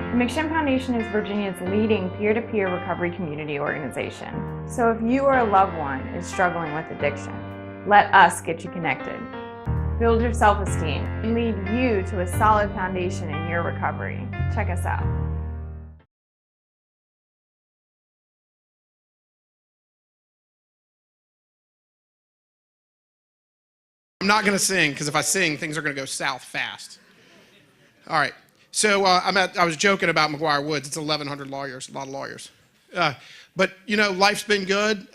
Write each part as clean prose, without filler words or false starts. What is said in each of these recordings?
The McShin Foundation is Virginia's leading peer-to-peer recovery community organization. So if you or a loved one is struggling with addiction, let us get you connected. Build your self-esteem and lead you to a solid foundation in your recovery. Check us out. I'm not going to sing, because if I sing, things are going to go south fast. All right. So I was joking about McGuire Woods. It's 1,100 lawyers, a lot of lawyers. But, you know, life's been good,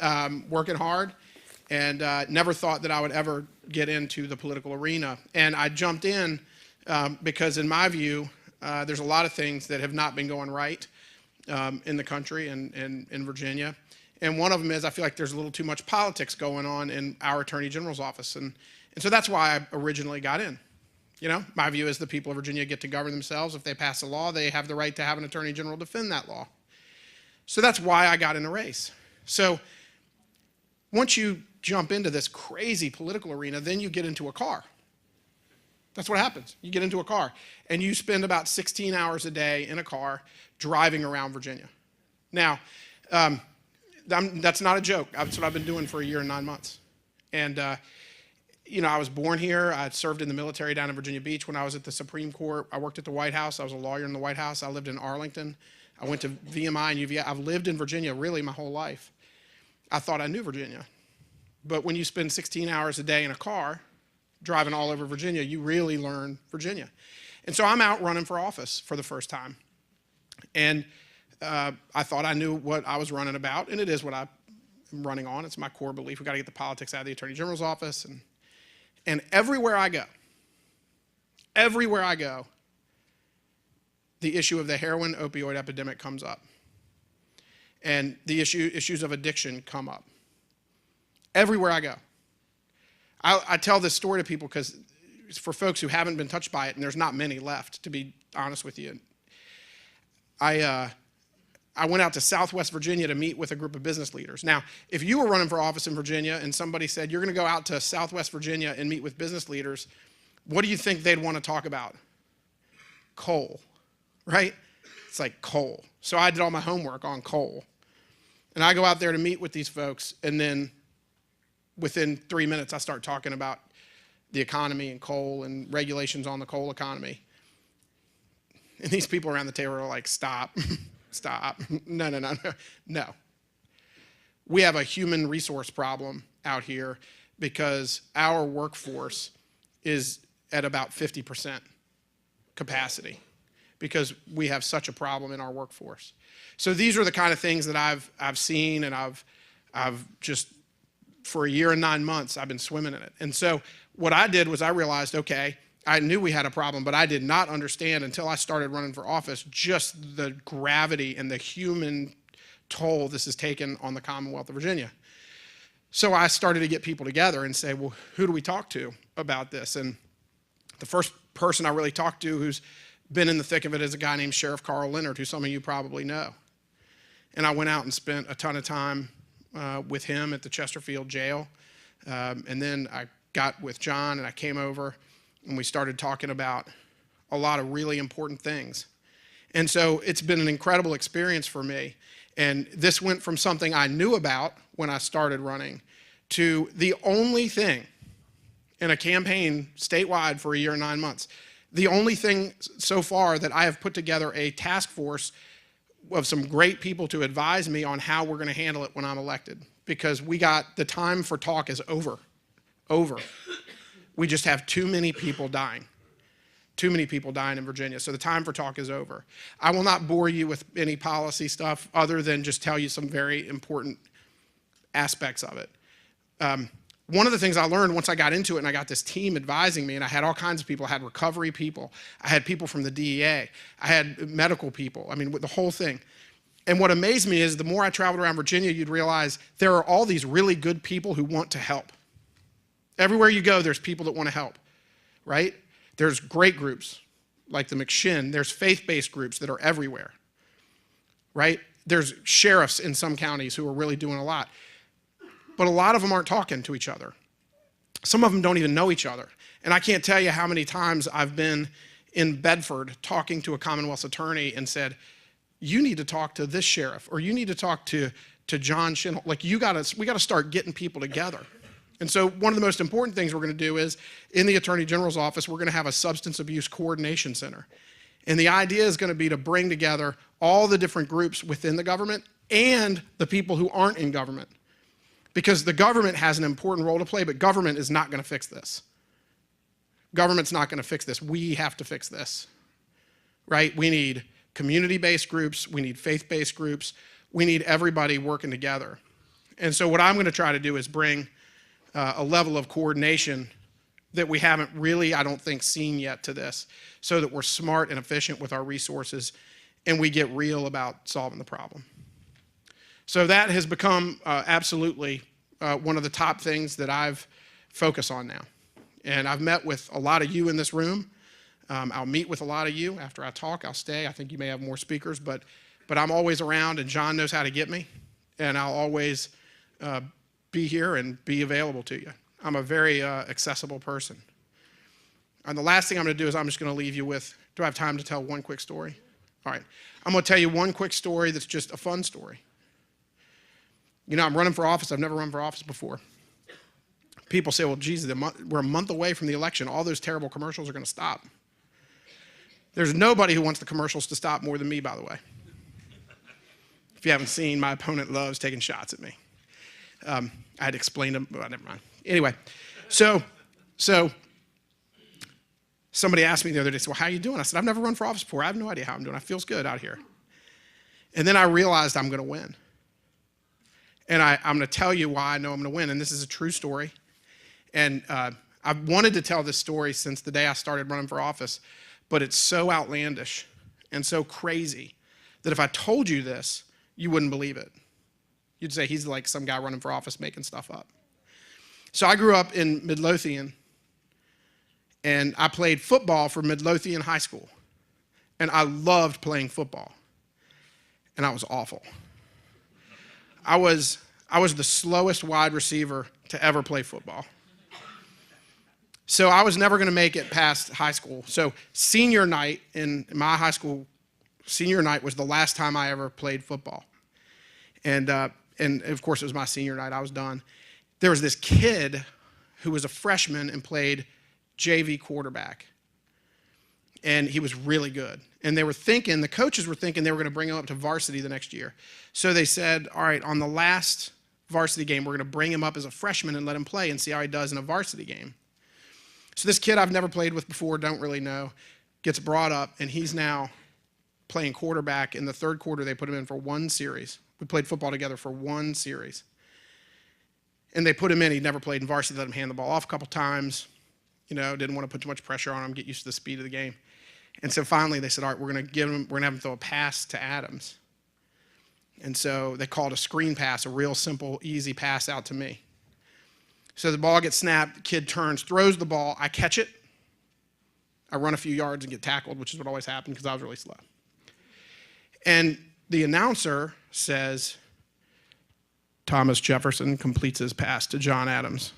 working hard, and never thought that I would ever get into the political arena. And I jumped in because, in my view, there's a lot of things that have not been going right in the country and in Virginia. And one of them is I feel like there's a little too much politics going on in our Attorney General's office. And so that's why I originally got in. You know, my view is the people of Virginia get to govern themselves. If they pass a law, they have the right to have an Attorney General defend that law. So that's why I got in the race. So once you jump into this crazy political arena, then you get into a car. That's what happens. You get into a car, and you spend about 16 hours a day in a car driving around Virginia. Now, that's not a joke. That's what I've been doing for a year and 9 months. And you know, I was born here. I served in the military down in Virginia Beach when I was at the Supreme Court. I worked at the White House. I was a lawyer in the White House. I lived in Arlington. I went to VMI and UVA. I've lived in Virginia really my whole life. I thought I knew Virginia. But when you spend 16 hours a day in a car driving all over Virginia, you really learn Virginia. And so I'm out running for office for the first time. And I thought I knew what I was running about, and it is what I'm running on. It's my core belief. We've got to get the politics out of the Attorney General's office. And everywhere I go, the issue of the heroin opioid epidemic comes up. And the issues of addiction come up. Everywhere I go. I tell this story to people because for folks who haven't been touched by it, and there's not many left, to be honest with you. I went out to Southwest Virginia to meet with a group of business leaders. Now, if you were running for office in Virginia and somebody said, you're going to go out to Southwest Virginia and meet with business leaders, what do you think they'd want to talk about? Coal, right? It's like coal. So I did all my homework on coal. And I go out there to meet with these folks, and then within 3 minutes, I start talking about the economy and coal and regulations on the coal economy. And these people around the table are like, stop. Stop. No. We have a human resource problem out here because our workforce is at about 50% capacity because we have such a problem in our workforce. So these are the kind of things that I've seen, and I've just, for a year and 9 months, I've been swimming in it. And so what I did was I realized, okay, I knew we had a problem, but I did not understand until I started running for office just the gravity and the human toll this has taken on the Commonwealth of Virginia. So I started to get people together and say, well, who do we talk to about this? And the first person I really talked to who's been in the thick of it is a guy named Sheriff Carl Leonard, who some of you probably know. And I went out and spent a ton of time with him at the Chesterfield jail. And then I got with John and I came over, and we started talking about a lot of really important things. And so it's been an incredible experience for me. And this went from something I knew about when I started running to the only thing in a campaign statewide for a year and 9 months, the only thing so far that I have put together a task force of some great people to advise me on how we're going to handle it when I'm elected. Because we got, the time for talk is over. We just have too many people dying. Too many people dying in Virginia, so the time for talk is over. I will not bore you with any policy stuff other than just tell you some very important aspects of it. One of the things I learned once I got into it and I got this team advising me, and I had all kinds of people. I had recovery people. I had people from the DEA. I had medical people. I mean, the whole thing. And what amazed me is the more I traveled around Virginia, you'd realize there are all these really good people who want to help. Everywhere you go, there's people that want to help, right? There's great groups like the McShin. There's faith-based groups that are everywhere, right? There's sheriffs in some counties who are really doing a lot. But a lot of them aren't talking to each other. Some of them don't even know each other. And I can't tell you how many times I've been in Bedford talking to a Commonwealth's attorney and said, you need to talk to this sheriff, or you need to talk to John Shinholm. Like, we gotta start getting people together. And so one of the most important things we're gonna do is, in the Attorney General's office, we're gonna have a substance abuse coordination center. And the idea is gonna be to bring together all the different groups within the government and the people who aren't in government. Because the government has an important role to play, but government is not gonna fix this. Government's not gonna fix this. We have to fix this, right? We need community-based groups, we need faith-based groups, we need everybody working together. And so what I'm gonna try to do is bring a level of coordination that we haven't really, I don't think, seen yet to this, so that we're smart and efficient with our resources and we get real about solving the problem. So that has become absolutely one of the top things that I've focused on now. And I've met with a lot of you in this room. I'll meet with a lot of you. After I talk, I'll stay. I think you may have more speakers, but I'm always around, and John knows how to get me, and I'll always be here and be available to you. I'm a very accessible person. And the last thing I'm gonna do is I'm just gonna leave you with, do I have time to tell one quick story? All right, I'm gonna tell you one quick story that's just a fun story. You know, I'm running for office. I've never run for office before. People say, well, Jesus, we're a month away from the election. All those terrible commercials are gonna stop. There's nobody who wants the commercials to stop more than me, by the way. If you haven't seen, my opponent loves taking shots at me. I had to explain to him, well, never mind. Anyway, so somebody asked me the other day, well, how are you doing? I said, I've never run for office before. I have no idea how I'm doing. It feels good out here. And then I realized I'm gonna win. And I'm gonna tell you why I know I'm gonna win. And this is a true story. And I've wanted to tell this story since the day I started running for office, but it's so outlandish and so crazy that if I told you this, you wouldn't believe it. You'd say he's like some guy running for office making stuff up. So I grew up in Midlothian, and I played football for Midlothian High School. And I loved playing football. And I was awful. I was the slowest wide receiver to ever play football. So I was never gonna make it past high school. So senior night in my high school, senior night was the last time I ever played football. And of course it was my senior night, I was done. There was this kid who was a freshman and played JV quarterback. And he was really good. And the coaches were thinking they were gonna bring him up to varsity the next year. So they said, all right, on the last varsity game, we're gonna bring him up as a freshman and let him play and see how he does in a varsity game. So this kid I've never played with before, don't really know, gets brought up, and he's now playing quarterback. In the third quarter, they put him in for one series. We played football together for one series. And they put him in, he'd never played in varsity, let him hand the ball off a couple times, you know, didn't want to put too much pressure on him, get used to the speed of the game. And so finally they said, all right, we're gonna have him throw a pass to Adams. And so they called a screen pass, a real simple, easy pass out to me. So the ball gets snapped, the kid turns, throws the ball, I catch it, I run a few yards and get tackled, which is what always happened because I was really slow. And the announcer says, Thomas Jefferson completes his pass to John Adams.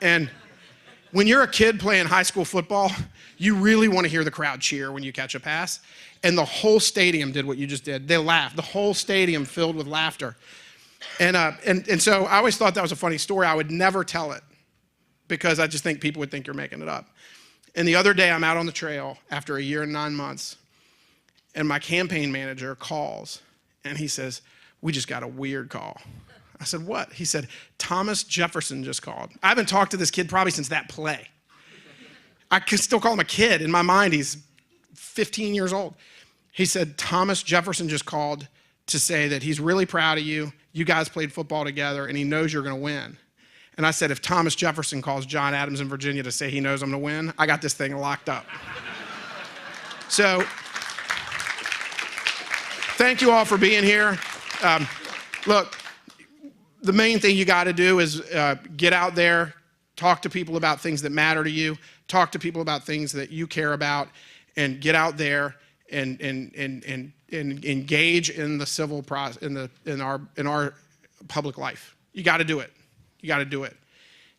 And when you're a kid playing high school football, you really want to hear the crowd cheer when you catch a pass. And the whole stadium did what you just did. They laughed. The whole stadium filled with laughter. And so I always thought that was a funny story. I would never tell it because I just think people would think you're making it up. And the other day I'm out on the trail after a year and 9 months, and my campaign manager calls and he says, we just got a weird call. I said, what? He said, Thomas Jefferson just called. I haven't talked to this kid probably since that play. I can still call him a kid. In my mind, he's 15 years old. He said, Thomas Jefferson just called to say that he's really proud of you. You guys played football together, and he knows you're gonna win. And I said, if Thomas Jefferson calls John Adams in Virginia to say he knows I'm gonna win, I got this thing locked up. So, thank you all for being here. Look, the main thing you gotta do is get out there, talk to people about things that matter to you, talk to people about things that you care about, and get out there and engage in the civil process, in our public life. You gotta do it. You gotta do it.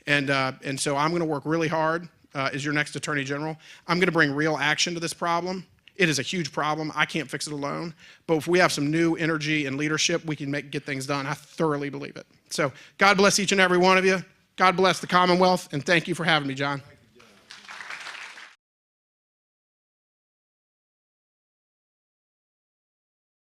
And so I'm gonna work really hard is your next attorney general, I'm going to bring real action to this problem. It is a huge problem. I can't fix it alone. But if we have some new energy and leadership, we can get things done. I thoroughly believe it. So God bless each and every one of you. God bless the Commonwealth, and thank you for having me, John.